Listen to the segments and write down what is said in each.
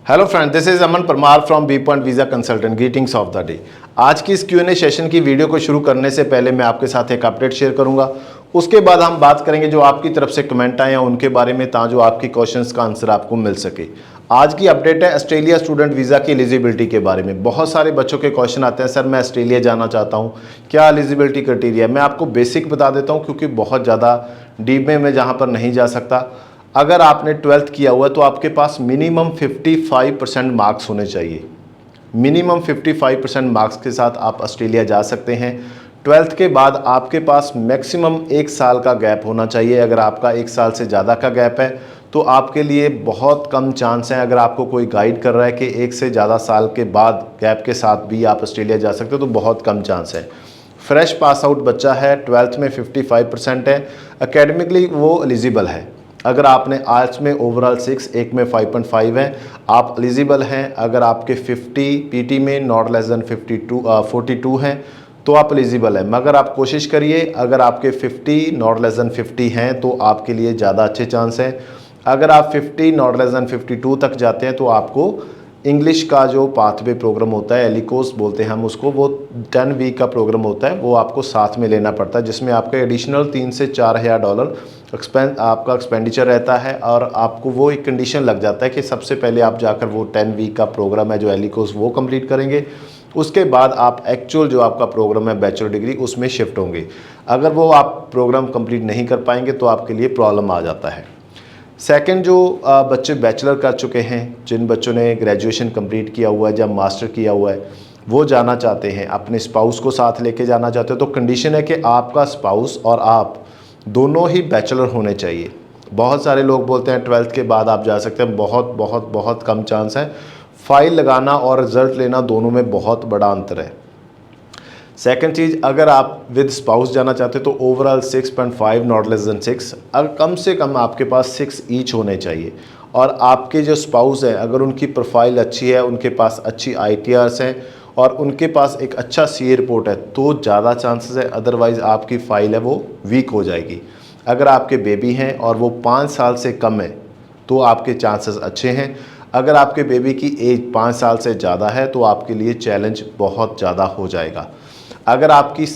Hello friend, this is Aman Parmar from B point visa consultant. Greetings of the day. आज की इस Q&A session की video को शुरू करने से पहले मैं आपके साथ एक अपडेट शेयर करूंगा। उसके बाद हम बात करेंगे जो आपकी तरफ से कमेंट आए हैं उनके बारे में, ताकि आपकी क्वेश्चंस का आंसर आपको मिल सके। आज की अपडेट है ऑस्ट्रेलिया स्टूडेंट वीज़ा की एलिजिबिलिटी के बारे में। बहुत सारे बच्चों के क्वेश्चन आते हैं, सर मैं ऑस्ट्रेलिया जाना चाहता हूँ, क्या एलिजिबिलिटी क्राइटेरिया। मैं आपको बेसिक बता देता हूँ क्योंकि बहुत ज़्यादा डीप में मैं जहाँ पर नहीं जा सकता। अगर आपने 12th किया हुआ है तो आपके पास मिनिमम 55% मार्क्स होने चाहिए। मिनिमम 55% मार्क्स के साथ आप ऑस्ट्रेलिया जा सकते हैं। 12th के बाद आपके पास मैक्सिमम 1 साल का गैप होना चाहिए। अगर आपका 1 साल से ज़्यादा का गैप है तो आपके लिए बहुत कम चांस है। अगर आपको कोई गाइड कर रहा है कि 1 से ज़्यादा साल के बाद गैप के साथ भी आप ऑस्ट्रेलिया जा सकते हो, तो बहुत कम चांस है। फ्रेश पास आउट बच्चा है, 12th में 55% है, एकेडमिकली वो एलिजिबल है। अगर आपने आर्ट्स में ओवरऑल 6, एक में 5.5 है, आप एलिजिबल हैं। अगर आपके 50 पीटी में नॉट लेस देन 42 हैं तो आप एलिजिबल हैं। मगर आप कोशिश करिए, अगर आपके 50 नॉट लेस देन 50 हैं तो आपके लिए ज़्यादा अच्छे चांस हैं। अगर आप 50 नॉट लेस देन 52 तक जाते हैं तो आपको इंग्लिश का जो पाथवे प्रोग्राम होता है, एलिकोस बोलते हैं हम उसको, वो 10 वीक का प्रोग्राम होता है, वो आपको साथ में लेना पड़ता है, जिसमें आपका एडिशनल 3 से 4,000 डॉलर आपका एक्सपेंडिचर रहता है। और आपको वो एक कंडीशन लग जाता है कि सबसे पहले आप जाकर वो 10 वीक का प्रोग्राम है जो एलिकोस, वो कंप्लीट करेंगे। उसके बाद आप एक्चुअल जो आपका प्रोग्राम है बैचलर डिग्री, उसमें शिफ्ट होंगे। अगर वो आप प्रोग्राम कंप्लीट नहीं कर पाएंगे तो आपके लिए प्रॉब्लम आ जाता है। सेकंड, जो बच्चे बैचलर कर चुके हैं, जिन बच्चों ने ग्रेजुएशन कंप्लीट किया हुआ है या मास्टर किया हुआ है, वो जाना चाहते हैं, अपने स्पाउस को साथ लेके जाना चाहते हो, तो कंडीशन है कि आपका स्पाउस और आप दोनों ही बैचलर होने चाहिए। बहुत सारे लोग बोलते हैं 12th के बाद आप जा सकते हैं, बहुत बहुत बहुत कम चांस है। फाइल लगाना और रिज़ल्ट लेना दोनों में बहुत बड़ा अंतर है। सेकंड चीज़, अगर आप विद स्पाउस जाना चाहते हो तो ओवरऑल 6.5 नॉट लेस देन 6, अगर कम से कम आपके पास 6 ईच होने चाहिए। और आपके जो स्पाउस है, अगर उनकी प्रोफाइल अच्छी है, उनके पास अच्छी ITRs हैं और उनके पास एक अच्छा CA रिपोर्ट है तो ज़्यादा चांसेस है। अदरवाइज़ आपकी फ़ाइल है वो वीक हो जाएगी। अगर आपके बेबी हैं और वो 5 साल से कम है तो आपके चांसेस अच्छे हैं। अगर आपके बेबी की एज 5 साल से ज़्यादा है तो आपके लिए चैलेंज बहुत ज़्यादा हो जाएगा। अगर आपकी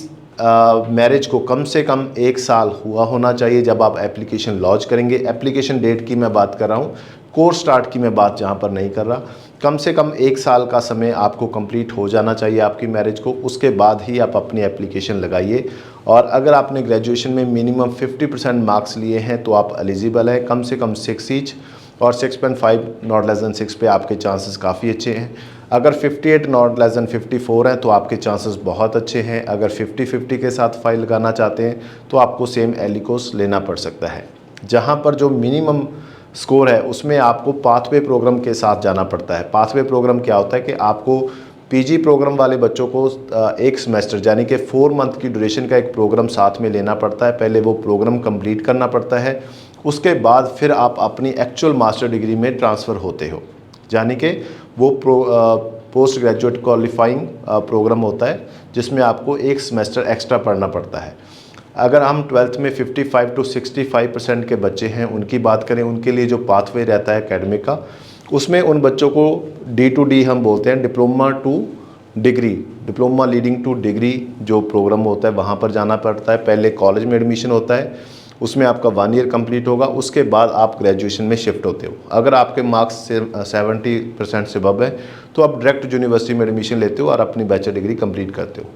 मैरिज को कम से कम 1 साल हुआ होना चाहिए जब आप एप्लीकेशन लॉन्च करेंगे। एप्लीकेशन डेट की मैं बात कर रहा हूँ, कोर्स स्टार्ट की मैं बात जहाँ पर नहीं कर रहा। कम से कम 1 साल का समय आपको कंप्लीट हो जाना चाहिए आपकी मैरिज को, उसके बाद ही आप अपनी एप्लीकेशन लगाइए। और अगर आपने ग्रेजुएशन में मिनिमम 50% मार्क्स लिए हैं तो आप एलिजिबल हैं, कम से कम 6 ईच और 6.5 नॉट लेस देन 6 पे आपके चांसेस काफ़ी अच्छे हैं। अगर 58 नॉट लेस देन 54 हैं तो आपके चांसेस बहुत अच्छे हैं। अगर 50-50 के साथ फाइल लगाना चाहते हैं तो आपको सेम एलिकोस लेना पड़ सकता है, जहां पर जो मिनिमम स्कोर है उसमें आपको पाथवे प्रोग्राम के साथ जाना पड़ता है। पाथवे प्रोग्राम क्या होता है कि आपको PG प्रोग्राम वाले बच्चों को 1 सेमेस्टर यानी कि 4 मंथ की ड्यूरेशन का एक प्रोग्राम साथ में लेना पड़ता है। पहले वो प्रोग्राम कंप्लीट करना पड़ता है, उसके बाद फिर आप अपनी एक्चुअल मास्टर डिग्री में ट्रांसफ़र होते हो, यानी कि वो पोस्ट ग्रेजुएट क्वालिफाइंग प्रोग्राम होता है जिसमें आपको 1 सेमेस्टर एक्स्ट्रा पढ़ना पड़ता है। अगर हम 12th में 55 to 65% के बच्चे हैं उनकी बात करें, उनके लिए जो पाथवे रहता है एकेडमिक का, उसमें उन बच्चों को D2D हम बोलते हैं, diploma two degree, diploma leading two degree जो प्रोग्राम होता है वहाँ पर जाना पड़ता है। पहले कॉलेज में एडमिशन होता है, उसमें आपका 1 ईयर कंप्लीट होगा, उसके बाद आप ग्रेजुएशन में शिफ्ट होते हो। अगर आपके मार्क्स 70% से अबव है तो आप डायरेक्ट यूनिवर्सिटी में एडमिशन लेते हो और अपनी बैचलर डिग्री कंप्लीट करते हो।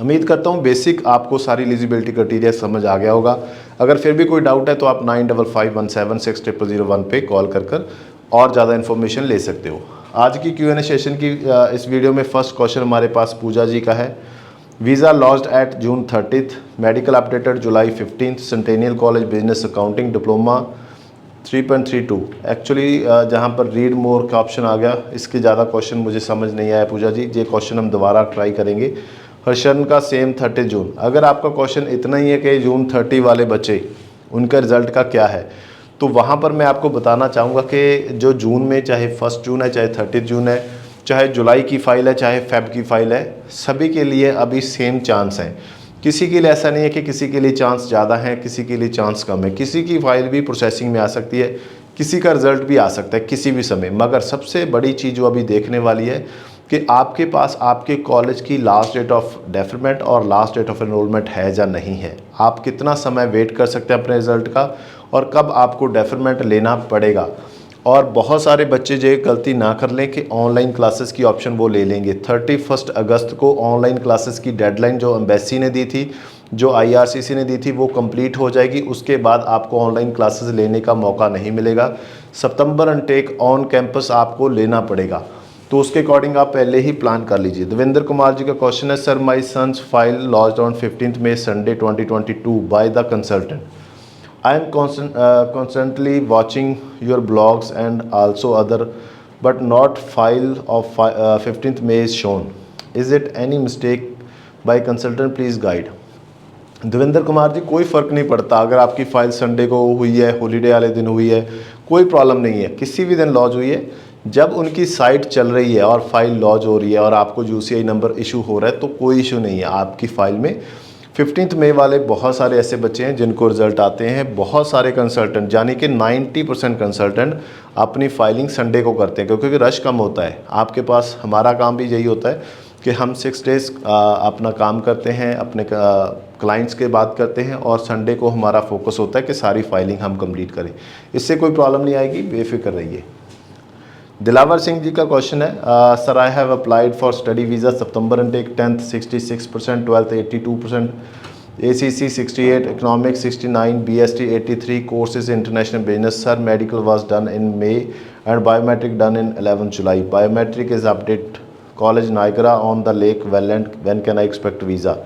उम्मीद करता हूँ बेसिक आपको सारी एलिजिबिलिटी क्राइटेरिया समझ आ गया होगा। अगर फिर भी कोई डाउट है तो आप 9551760001 पे कॉल कर और ज़्यादा इन्फॉर्मेशन ले सकते हो। आज की Q&A सेशन की इस वीडियो में फर्स्ट क्वेश्चन हमारे पास पूजा जी का है। Visa launched at June 30, medical updated July 15, Centennial College business accounting diploma 3.32। Actually जहाँ पर रीड मोर का ऑप्शन आ गया, इसके ज़्यादा क्वेश्चन मुझे समझ नहीं आया पूजा जी, ये क्वेश्चन हम दोबारा ट्राई करेंगे। हर्षन का सेम 30 जून। अगर आपका क्वेश्चन इतना ही है कि जून 30 वाले बच्चे उनका रिज़ल्ट का क्या है, तो वहाँ पर मैं आपको बताना चाहूँगा कि जो जून में, चाहे 1 जून है, चाहे 30 जून है, चाहे जुलाई की फ़ाइल है, चाहे फेब की फ़ाइल है, सभी के लिए अभी सेम चांस है। किसी के लिए ऐसा नहीं है कि किसी के लिए चांस ज़्यादा है, किसी के लिए चांस कम है। किसी की फ़ाइल भी प्रोसेसिंग में आ सकती है, किसी का रिजल्ट भी आ सकता है किसी भी समय, मगर सबसे बड़ी चीज़ जो अभी देखने वाली है कि आपके पास आपके कॉलेज की लास्ट डेट ऑफ डेफरमेंट और लास्ट डेट ऑफ एनरोलमेंट है या नहीं है। आप कितना समय वेट कर सकते हैं अपने रिज़ल्ट का और कब आपको डेफरमेंट लेना पड़ेगा। और बहुत सारे बच्चे जो गलती ना कर लें कि ऑनलाइन क्लासेस की ऑप्शन वो ले लेंगे। 31 अगस्त को ऑनलाइन क्लासेस की डेडलाइन जो एम्बेसी ने दी थी, जो IRCC ने दी थी, वो कंप्लीट हो जाएगी। उसके बाद आपको ऑनलाइन क्लासेस लेने का मौका नहीं मिलेगा। सितंबर इनटेक ऑन कैंपस आपको लेना पड़ेगा, तो उसके अकॉर्डिंग आप पहले ही प्लान कर लीजिए। देवेंद्र कुमार जी का क्वेश्चन है, sir my sons file launched on 15 May Sunday 2022 by the consultant. I am constantly watching your blogs and also other, but not file of 15th May is shown. Is it any mistake by consultant? Please guide. Devendra Kumar ji, कोई फ़र्क नहीं पड़ता अगर आपकी file Sunday को हुई है, holiday वाले दिन हुई है, कोई प्रॉब्लम नहीं है। किसी भी दिन लॉन्च हुई है, जब उनकी साइट चल रही है और फाइल लॉन्च हो रही है और आपको UCI नंबर इशू हो रहा है तो कोई इशू नहीं है आपकी फ़ाइल में। 15 मई वाले बहुत सारे ऐसे बच्चे हैं जिनको रिज़ल्ट आते हैं। बहुत सारे कंसल्टेंट यानी कि 90% कंसल्टेंट अपनी फाइलिंग संडे को करते हैं क्योंकि रश कम होता है आपके पास। हमारा काम भी यही होता है कि हम 6 डेज़ अपना काम करते हैं, अपने क्लाइंट्स के बात करते हैं और संडे को हमारा फोकस होता है कि सारी फाइलिंग हम कंप्लीट करें। इससे कोई प्रॉब्लम नहीं आएगी, बेफिक्र रहिए। दिलावर सिंह जी का क्वेश्चन है, sir I have applied for study visa सितंबर intake 10th 66%, 12th 82%, ACC 68, economics 69, BST 83, courses international business. Sir medical was done in May and biometric done in 11 July। Biometric is update college Niagara on the lake Welland. When can I expect visa?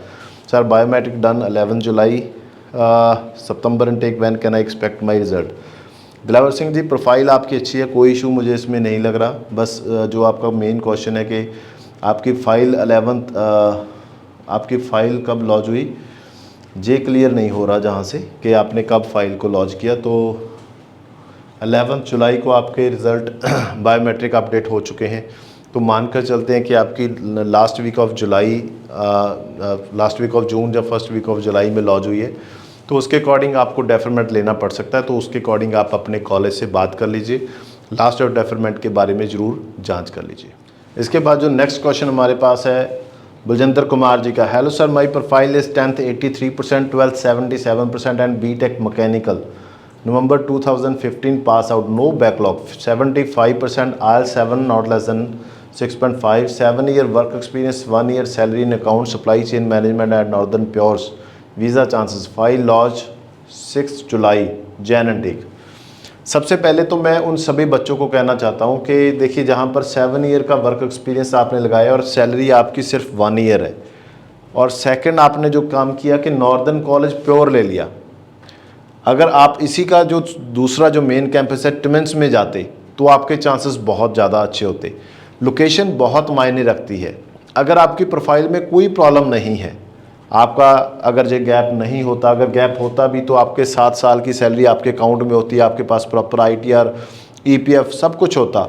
Sir biometric done 11 July, सितंबर intake when can I expect my result? Dilawar Singh ji, profile आपकी अच्छी है, कोई issue मुझे इसमें नहीं लग रहा। बस जो आपका मेन क्वेश्चन है कि आपकी फ़ाइल 11th आपकी फ़ाइल कब लॉन्च हुई, ये क्लियर नहीं हो रहा जहाँ से कि आपने कब फ़ाइल को लॉन्च किया। तो 11 जुलाई को आपके रिज़ल्ट बायोमेट्रिक अपडेट हो चुके हैं, तो मानकर चलते हैं कि आपकी लास्ट वीक ऑफ जून या फर्स्ट वीक ऑफ जुलाई में लॉन्च हुई है, तो उसके अकॉर्डिंग आपको डेफरमेंट लेना पड़ सकता है। तो उसके अकॉर्डिंग आप अपने कॉलेज से बात कर लीजिए, लास्ट ऑफ डेफरमेंट के बारे में ज़रूर जांच कर लीजिए। इसके बाद जो नेक्स्ट क्वेश्चन हमारे पास है बलजिंदर कुमार जी का, hello sir my profile is 10th 83%, 12th 77% and BTech mechanical, November 2015 pass out, no backlog, 75%, IELTS 7 not less than 6.5, 7 year work experience, 1 year salary in account supply chain management at Northern Pures, visa chances, file launch 6 July, Jan intake. सबसे पहले तो मैं उन सभी बच्चों को कहना चाहता हूं कि देखिए, जहां पर 7 ईयर का वर्क एक्सपीरियंस आपने लगाया और सैलरी आपकी सिर्फ 1 ईयर है, और सेकंड आपने जो काम किया कि नॉर्दर्न कॉलेज प्योर ले लिया, अगर आप इसी का जो दूसरा जो मेन कैंपस है टिमेंस में जाते तो आपके चांसेस बहुत ज़्यादा अच्छे होते। लोकेशन बहुत मायने रखती है। अगर आपकी प्रोफाइल में कोई प्रॉब्लम नहीं है, आपका अगर ये गैप नहीं होता, अगर गैप होता भी तो आपके 7 साल की सैलरी आपके अकाउंट में होती है, आपके पास प्रॉपर ITR EPF सब कुछ होता,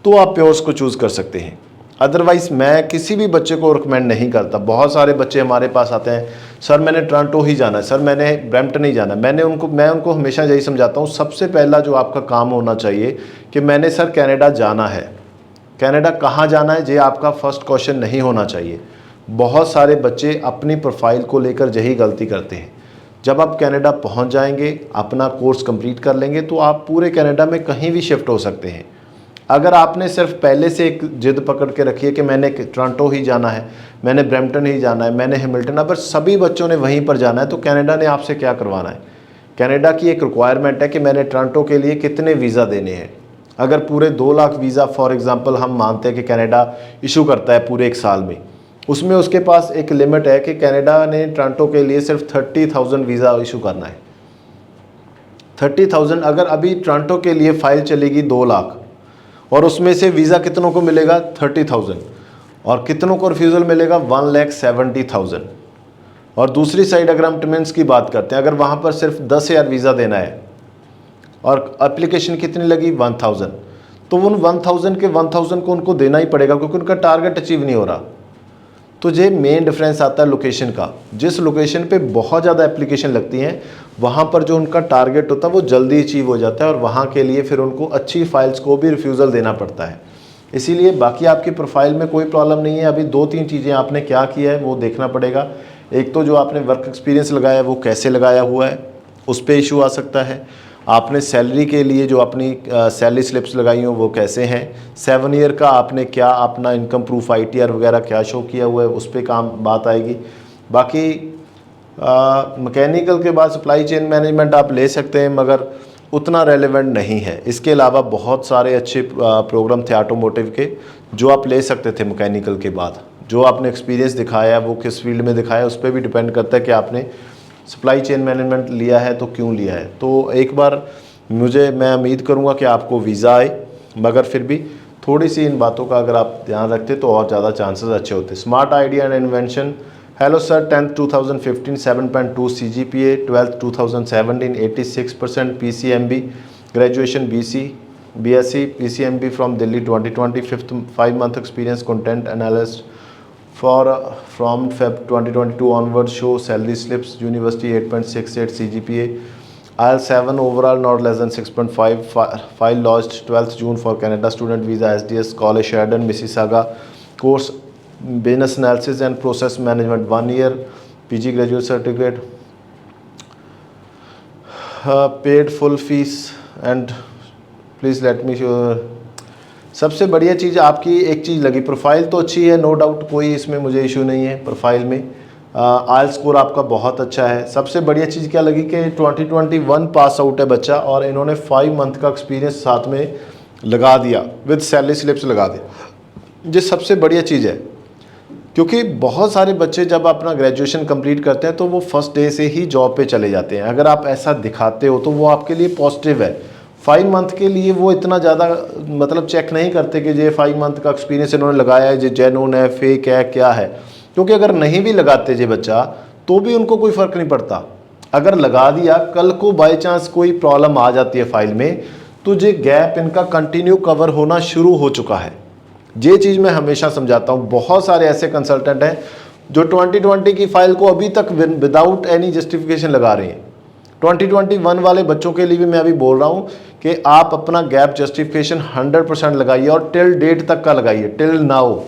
तो आप प्योर्स को चूज़ कर सकते हैं। अदरवाइज़ मैं किसी भी बच्चे को रिकमेंड नहीं करता। बहुत सारे बच्चे हमारे पास आते हैं, सर मैंने टोरंटो ही जाना है, सर मैंने ब्रैम्पटन नहीं जाना। मैं उनको हमेशा यही समझाता हूँ, सबसे पहला जो आपका काम होना चाहिए कि मैंने सर कनाडा जाना है। कनाडा कहाँ जाना है, ये आपका फर्स्ट क्वेश्चन नहीं होना चाहिए। बहुत सारे बच्चे अपनी प्रोफाइल को लेकर यही गलती करते हैं। जब आप कनाडा पहुंच जाएंगे, अपना कोर्स कंप्लीट कर लेंगे, तो आप पूरे कनाडा में कहीं भी शिफ्ट हो सकते हैं। अगर आपने सिर्फ पहले से एक जिद पकड़ के रखी है कि मैंने टोरंटो ही जाना है, मैंने ब्रैम्पटन ही जाना है, मैंने हैमिल्टन, अगर सभी बच्चों ने वहीं पर जाना है तो कनाडा ने आपसे क्या करवाना है। कनाडा की एक रिक्वायरमेंट है कि मैंने टोरंटो के लिए कितने वीज़ा देने हैं। अगर पूरे 2 लाख वीज़ा फॉर एग्ज़ाम्पल हम मानते हैं कि कनाडा इशू करता है पूरे 1 साल में, उसमें उसके पास एक लिमिट है कि कनाडा ने टोरंटो के लिए सिर्फ 30,000 वीज़ा इशू करना है। 30,000, अगर अभी टोरंटो के लिए फ़ाइल चलेगी 2 लाख और उसमें से वीज़ा कितनों को मिलेगा 30,000, और कितनों को रिफ्यूज़ल मिलेगा 1,70,000। और दूसरी साइड अगर हम टिमेंस की बात करते हैं, अगर वहाँ पर सिर्फ 10,000 वीज़ा देना है और एप्लीकेशन कितनी लगी 1,000, तो उन 1,000 के 1,000 को उनको देना ही पड़ेगा क्योंकि उनका टारगेट अचीव नहीं हो रहा। तो ये मेन डिफरेंस आता है लोकेशन का। जिस लोकेशन पे बहुत ज़्यादा एप्लीकेशन लगती हैं वहाँ पर जो उनका टारगेट होता है वो जल्दी अचीव हो जाता है और वहाँ के लिए फिर उनको अच्छी फाइल्स को भी रिफ्यूज़ल देना पड़ता है। इसीलिए बाकी आपकी प्रोफाइल में कोई प्रॉब्लम नहीं है। अभी 2-3 चीज़ें आपने क्या किया है वो देखना पड़ेगा। एक तो जो आपने वर्क एक्सपीरियंस लगाया है वो कैसे लगाया हुआ है, उस पर इशू आ सकता है। आपने सैलरी के लिए जो अपनी सैलरी स्लिप्स लगाई हो वो कैसे हैं। 7 ईयर का आपने क्या अपना इनकम प्रूफ ITR वगैरह क्या शो किया हुआ है, उस पर काम बात आएगी। बाकी मैकेनिकल के बाद सप्लाई चेन मैनेजमेंट आप ले सकते हैं मगर उतना रेलेवेंट नहीं है। इसके अलावा बहुत सारे अच्छे प्रोग्राम थे ऑटोमोटिव के जो आप ले सकते थे मैकेनिकल के बाद। जो आपने एक्सपीरियंस दिखाया वो किस फील्ड में दिखाया उस पर भी डिपेंड करता है कि आपने सप्लाई चेन मैनेजमेंट लिया है तो क्यों लिया है। तो एक बार मैं उम्मीद करूंगा कि आपको वीज़ा आए, मगर फिर भी थोड़ी सी इन बातों का अगर आप ध्यान रखते तो और ज़्यादा चांसेस अच्छे होते। Smart idea and invention, hello sir, 10th 2015 7.2 CGPA, 12th 2017 86% PCMB, graduation BSc PCMB from Delhi 2020, 5 month experience, content analyst from Feb 2022 onwards, show salary slips, university 8.68 CGPA, IELTS 7 overall not less than 6.5, file lodged 12th June for Canada student visa, SDS college Sheridan Mississauga, course business analysis and process management, 1 year, PG graduate certificate, paid full fees and please let me show। सबसे बढ़िया चीज़ आपकी एक चीज़ लगी, profile तो अच्छी है, no doubt, कोई इसमें मुझे इशू नहीं है प्रोफाइल में। IELTS स्कोर आपका बहुत अच्छा है। सबसे बढ़िया चीज़ क्या लगी कि 2021 पास आउट है बच्चा और इन्होंने 5 month का एक्सपीरियंस साथ में लगा दिया, विद सैलरी स्लिप्स लगा दिया। ये सबसे बढ़िया चीज़ है क्योंकि बहुत सारे बच्चे जब अपना ग्रेजुएशन कंप्लीट करते हैं तो वो फर्स्ट डे से ही जॉब पे चले जाते हैं। अगर आप ऐसा दिखाते हो तो वो आपके लिए पॉजिटिव है। 5 month के लिए वो इतना ज़्यादा मतलब चेक नहीं करते कि ये 5 month का एक्सपीरियंस इन्होंने लगाया है, जो जेन्युइन है, फेक है, क्या है। क्योंकि अगर नहीं भी लगाते जे बच्चा तो भी उनको कोई फ़र्क नहीं पड़ता। अगर लगा दिया, कल को बाय चांस कोई प्रॉब्लम आ जाती है फाइल में तो ये गैप इनका कंटिन्यू कवर होना शुरू हो चुका है। ये चीज़ मैं हमेशा समझाता हूँ। बहुत सारे ऐसे कंसल्टेंट हैं जो 2020 की फाइल को अभी तक विदाउट एनी जस्टिफिकेशन लगा रहे हैं। 2021 वाले बच्चों के लिए भी मैं अभी बोल रहा हूँ कि आप अपना गैप जस्टिफिकेशन 100% लगाइए और टिल डेट तक का लगाइए, टिल नाउ,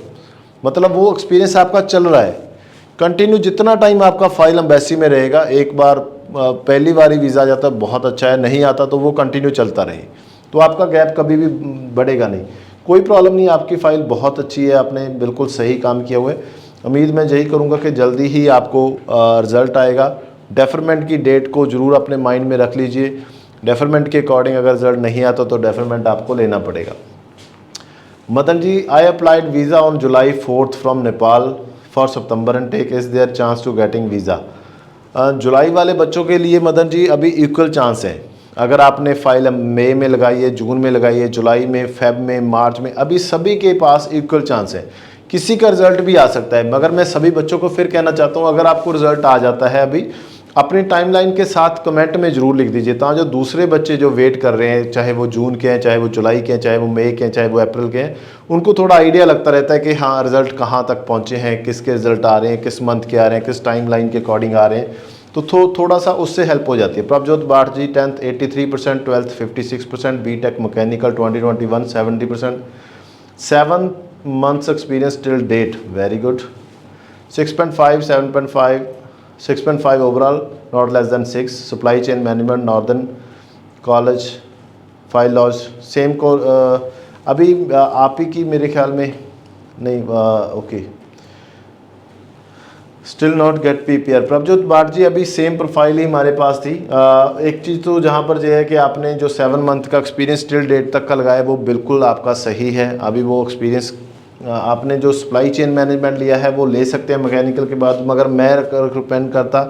मतलब वो एक्सपीरियंस आपका चल रहा है कंटिन्यू। जितना टाइम आपका फाइल एम्बेसी में रहेगा, एक बार पहली बार ही वीज़ा आ जाता है बहुत अच्छा है, नहीं आता तो वो कंटिन्यू चलता रहे तो आपका गैप कभी भी बढ़ेगा नहीं। कोई प्रॉब्लम नहीं, आपकी फ़ाइल बहुत अच्छी है, आपने बिल्कुल सही काम किया हुआ है। उम्मीद मैं यही करूँगा कि जल्दी ही आपको रिज़ल्ट आएगा। डेफरमेंट की डेट को ज़रूर अपने माइंड में रख लीजिए। डेफरमेंट के अकॉर्डिंग अगर रिजल्ट नहीं आता तो डेफरमेंट आपको लेना पड़ेगा। Madan ji, I applied visa on July 4th from Nepal for September intake, is there chance to getting visa. जुलाई वाले बच्चों के लिए मदन जी अभी इक्वल चांस है। अगर आपने फाइल मई में लगाई है, जून में लगाई है, जुलाई में, फेब में, मार्च में, अभी सभी के पास इक्वल चांस है। किसी का रिजल्ट भी आ सकता है, मगर मैं सभी बच्चों को फिर कहना चाहता हूँ अगर आपको रिजल्ट आ जाता है अभी, अपनी टाइमलाइन के साथ कमेंट में ज़रूर लिख दीजिए, ताकि जो दूसरे बच्चे जो वेट कर रहे हैं, चाहे वो जून के हैं, चाहे वो जुलाई के हैं, चाहे वो मई के हैं, चाहे वो अप्रैल के हैं, उनको थोड़ा आइडिया लगता रहता है कि हाँ रिजल्ट कहाँ तक पहुँचे हैं, किसके रिजल्ट आ रहे हैं, किस मंथ के आ रहे हैं, किस टाइमलाइन के अकॉर्डिंग आ रहे हैं। तो थोड़ा सा उससे हेल्प हो जाती है। Prabhjot Bhat ji, 10th 83%, 12th 56%, BTech मैकेनिकल 2021 70%, 7 months experience till date, very good, 6.5 7.5 6.5 overall, not less than 6, supply chain management, Northern College, file lodge, same को अभी आप ही की मेरे ख्याल में नहीं, okay, still not get PPR। Prabhjot Bhat ji, अभी सेम प्रोफाइल ही हमारे पास थी। एक चीज़ तो जहाँ पर जो है कि आपने जो 7 month का एक्सपीरियंस टिल डेट तक का लगाया वो बिल्कुल आपका सही है। अभी वो एक्सपीरियंस आपने जो सप्लाई चेन मैनेजमेंट लिया है वो ले सकते हैं मैकेनिकल के बाद, मगर मैं रिकमेंड करता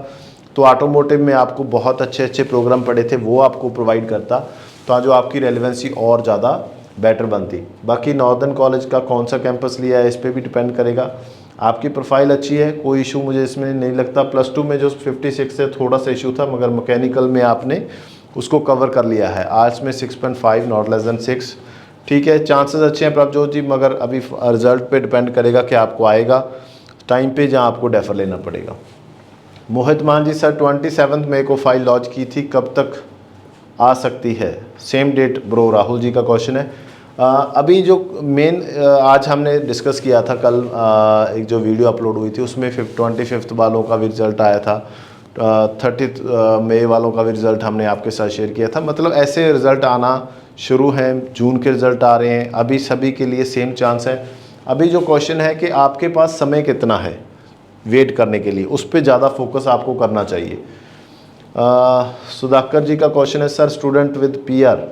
तो ऑटोमोटिव में आपको बहुत अच्छे अच्छे प्रोग्राम पड़े थे वो आपको प्रोवाइड करता, तो जो आपकी रेलेवेंसी और ज़्यादा बेटर बनती। बाकी नॉर्दर्न कॉलेज का कौन सा कैंपस लिया है इस पर भी डिपेंड करेगा। आपकी प्रोफाइल अच्छी है, कोई इशू मुझे इसमें नहीं लगता। +2 में जो 56 से थोड़ा सा इशू था, मगर मैकेनिकल में आपने उसको कवर कर लिया है। आर्ट्स में 6.5, नॉट लेस देन 6, ठीक है, चांसेस अच्छे हैं प्रभजोत जी, मगर अभी रिजल्ट पे डिपेंड करेगा कि आपको आएगा। टाइम पे जहाँ आपको डेफर लेना पड़ेगा। मोहित मान जी सर 27 मई को फाइल लॉन्च की थी, कब तक आ सकती है? Same date bro, Rahul ji का क्वेश्चन है। अभी जो मेन आज हमने डिस्कस किया था कल, एक जो वीडियो अपलोड हुई थी उसमें 25 वालों का भी रिज़ल्ट आया था, 30 मई वालों का भी रिज़ल्ट हमने आपके साथ शेयर किया था। मतलब ऐसे रिज़ल्ट आना शुरू हैं, जून के रिज़ल्ट आ रहे हैं, अभी सभी के लिए सेम चांस है। अभी जो क्वेश्चन है कि आपके पास समय कितना है वेट करने के लिए, उस पर ज़्यादा फोकस आपको करना चाहिए। सुधाकर जी का क्वेश्चन है sir student with PR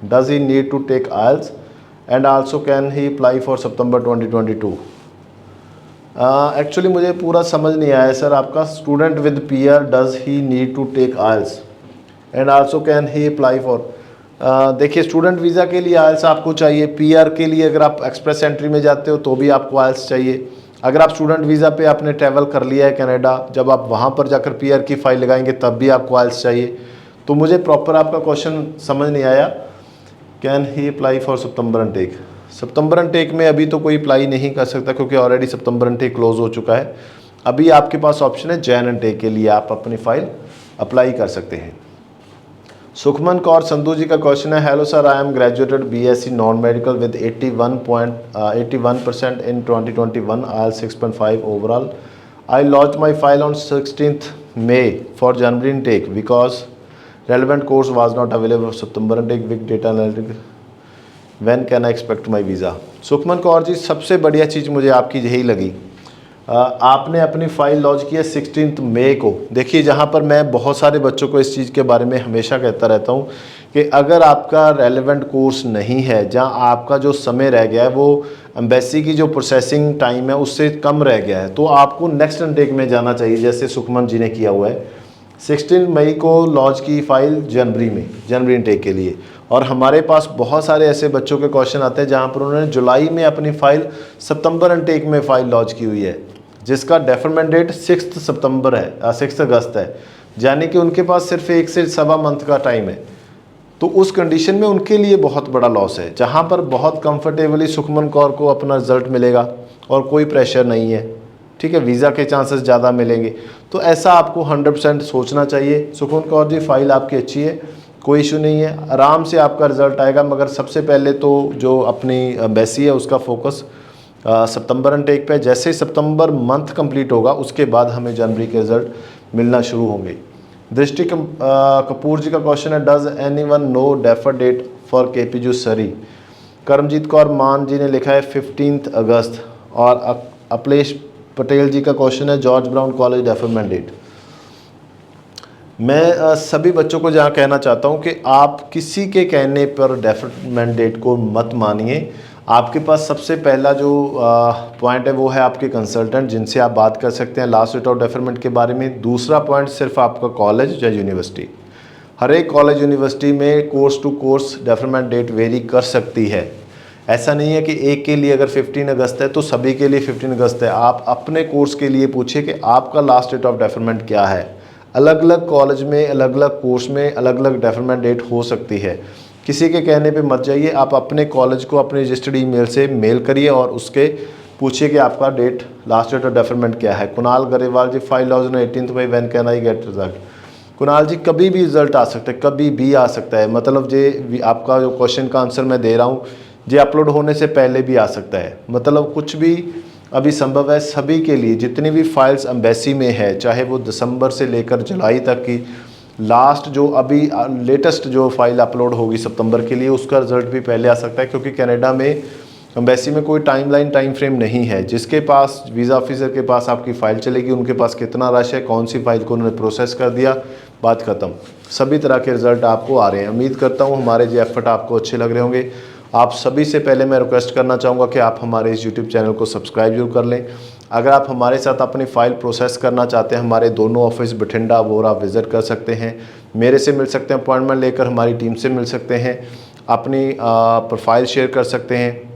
does he need to take IELTS and also can he apply for सितंबर 2022? एक्चुअली मुझे पूरा समझ नहीं आया सर आपका। Student with PR does he need to take IELTS and also can he apply for, देखिए student visa के लिए आइल्स आपको चाहिए, पीआर के लिए अगर आप एक्सप्रेस एंट्री में जाते हो तो भी आपको आइल्स चाहिए। अगर आप स्टूडेंट वीज़ा पे आपने ट्रैवल कर लिया है कनाडा, जब आप वहाँ पर जाकर पीआर की फ़ाइल लगाएंगे तब भी आपको आइल्स चाहिए। तो मुझे प्रॉपर आपका क्वेश्चन समझ नहीं आया। कैन ही अप्लाई फॉर सितंबर अनटेक? सितंबर अनटेक में अभी तो कोई अप्लाई नहीं कर सकता क्योंकि ऑलरेडी सितंबर अनटेक क्लोज हो चुका है। अभी आपके पास ऑप्शन है जैन अनटेक के लिए आप अपनी फ़ाइल अप्लाई कर सकते हैं। सुखमन कौर संधू जी का क्वेश्चन है, hello sir I am graduated BSc non medical with 81% in 2021, IELTS 6.5 overall. I launch my file on 16th May for January intake because relevant course was not available September intake with data analytics, when can I expect my visa? Sukhman Kaur ji सबसे बढ़िया चीज़ मुझे आपकी यही लगी, आपने अपनी file launch की है 16 मई को। देखिए जहाँ पर मैं बहुत सारे बच्चों को इस चीज़ के बारे में हमेशा कहता रहता हूँ कि अगर आपका रेलेवेंट कोर्स नहीं है, जहाँ आपका जो समय रह गया है वो एम्बेसी की जो प्रोसेसिंग टाइम है उससे कम रह गया है, तो आपको नेक्स्ट इनटेक में जाना चाहिए जैसे सुखमन जी ने किया हुआ है। 16 मई को लॉन्च की फ़ाइल जनवरी में, जनवरी इनटेक के लिए। और हमारे पास बहुत सारे ऐसे बच्चों के क्वेश्चन आते हैं जहाँ पर उन्होंने जुलाई में अपनी फ़ाइल सितंबर इनटेक में फ़ाइल लॉन्च की हुई है, जिसका डेफरमेंट डेट 6 सितंबर है, 6 अगस्त है, यानी कि उनके पास सिर्फ 1 से सवा मंथ का टाइम है। तो उस कंडीशन में उनके लिए बहुत बड़ा लॉस है। जहाँ पर बहुत कंफर्टेबली सुखमन कौर को अपना रिजल्ट मिलेगा और कोई प्रेशर नहीं है, ठीक है, वीज़ा के चांसेस ज़्यादा मिलेंगे, तो ऐसा आपको 100% सोचना चाहिए। सुखमन कौर जी फ़ाइल आपकी अच्छी है, कोई इशू नहीं है, आराम से आपका रिज़ल्ट आएगा। मगर सबसे पहले तो जो अपनी एम्बेसी है उसका फोकस सितंबर इनटेक पे, जैसे ही सितंबर मंथ कंप्लीट होगा उसके बाद हमें जनवरी के रिज़ल्ट मिलना शुरू होंगे। दृष्टि कपूर जी का क्वेश्चन है, does anyone know defer date for KPU Surrey? Karamjit Kaur मान जी ने लिखा है 15 अगस्त। और अखिलेश पटेल जी का क्वेश्चन है, George Brown college deferment date. मैं सभी बच्चों को जहाँ कहना चाहता हूँ कि आप किसी के कहने पर डेफरमेंट डेट को मत मानिए। आपके पास सबसे पहला जो पॉइंट है वो है आपके कंसल्टेंट, जिनसे आप बात कर सकते हैं लास्ट डेट ऑफ डेफरमेंट के बारे में। दूसरा पॉइंट सिर्फ आपका कॉलेज या यूनिवर्सिटी, हर एक कॉलेज यूनिवर्सिटी में course to course deferment date vary कर सकती है। ऐसा नहीं है कि एक के लिए अगर 15 अगस्त है तो सभी के लिए 15 अगस्त है। आप अपने कोर्स के लिए पूछिए कि आपका लास्ट डेट ऑफ डेफरमेंट क्या है। अलग अलग कॉलेज में, अलग अलग कोर्स में अलग अलग डेफरमेंट डेट हो सकती है। किसी के कहने पे मत जाइए, आप अपने कॉलेज को अपने रजिस्टर्ड ईमेल से मेल करिए और उसके पूछिए कि आपका date last date of deferment क्या है। Kunal Grewal ji, file launch on 18th May, when can I get result? Kunal ji कभी भी रिजल्ट आ सकता है, कभी भी आ सकता है। मतलब जे आपका जो क्वेश्चन का आंसर मैं दे रहा हूँ ये अपलोड होने से पहले भी आ सकता है। मतलब कुछ भी अभी संभव है सभी के लिए। जितनी भी फाइल्स एम्बेसी में है, चाहे वो दिसंबर से लेकर जुलाई तक की, लास्ट जो अभी लेटेस्ट जो फाइल अपलोड होगी सितंबर के लिए, उसका रिजल्ट भी पहले आ सकता है। क्योंकि कनाडा में एम्बेसी में कोई टाइम फ्रेम नहीं है। जिसके पास वीज़ा ऑफिसर के पास आपकी फ़ाइल चलेगी, उनके पास कितना रश है, कौन सी फ़ाइल को उन्होंने प्रोसेस कर दिया, बात ख़त्म। सभी तरह के रिज़ल्ट आपको आ रहे हैं। उम्मीद करता हूँ हमारे जो एफर्ट आपको अच्छे लग रहे होंगे। आप सभी से पहले मैं रिक्वेस्ट करना चाहूँगा कि आप हमारे इस यूट्यूब चैनल को सब्सक्राइब जरूर कर लें। अगर आप हमारे साथ अपनी फ़ाइल प्रोसेस करना चाहते हैं, हमारे दोनों ऑफिस बठिंडा वोरा विज़िट कर सकते हैं, मेरे से मिल सकते हैं, अपॉइंटमेंट लेकर हमारी टीम से मिल सकते हैं, अपनी प्रोफाइल शेयर कर सकते हैं।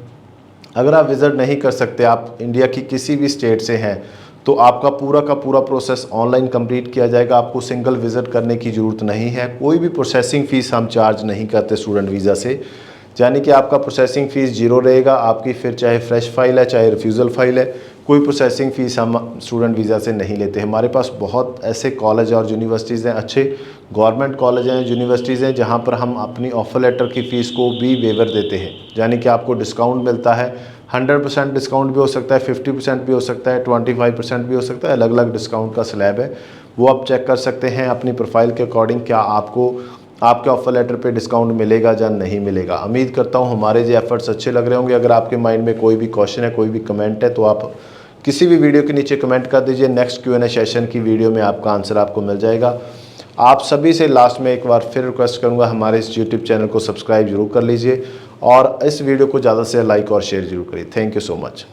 अगर आप विज़िट नहीं कर सकते, आप इंडिया की किसी भी स्टेट से हैं, तो आपका पूरा का पूरा प्रोसेस ऑनलाइन कंप्लीट किया जाएगा। आपको सिंगल विज़िट करने की ज़रूरत नहीं है। कोई भी प्रोसेसिंग फ़ीस हम चार्ज नहीं करते स्टूडेंट वीज़ा से, यानी कि आपका प्रोसेसिंग फ़ीस जीरो रहेगा। आपकी फिर चाहे फ्रेश फाइल है चाहे रिफ्यूज़ल फाइल है, कोई प्रोसेसिंग फ़ीस हम स्टूडेंट वीज़ा से नहीं लेते। हमारे पास बहुत ऐसे कॉलेज और यूनिवर्सिटीज़ हैं, अच्छे गवर्नमेंट कॉलेज हैं, यूनिवर्सिटीज़ हैं, जहाँ पर हम अपनी ऑफ़र लेटर की फ़ीस को भी वेवर देते हैं, यानी कि आपको डिस्काउंट मिलता है। 100% डिस्काउंट भी हो सकता है, 50% भी हो सकता है, 25% भी हो सकता है, अलग अलग डिस्काउंट का स्लैब है। वो आप चेक कर सकते हैं अपनी प्रोफाइल के अकॉर्डिंग, क्या आपको आपके ऑफ़र लेटर पे डिस्काउंट मिलेगा या नहीं मिलेगा। उम्मीद करता हूँ हमारे जो एफर्ट्स अच्छे लग रहे होंगे। अगर आपके माइंड में कोई भी क्वेश्चन है, कोई भी कमेंट है, तो आप किसी भी वीडियो के नीचे कमेंट कर दीजिए। नेक्स्ट Q&A सेशन की वीडियो में आपका आंसर आपको मिल जाएगा। आप सभी से लास्ट में एक बार फिर रिक्वेस्ट करूंगा, हमारे इस यूट्यूब चैनल को सब्सक्राइब जरूर कर लीजिए और इस वीडियो को ज़्यादा से लाइक और शेयर जरूर करिए। Thank you so much.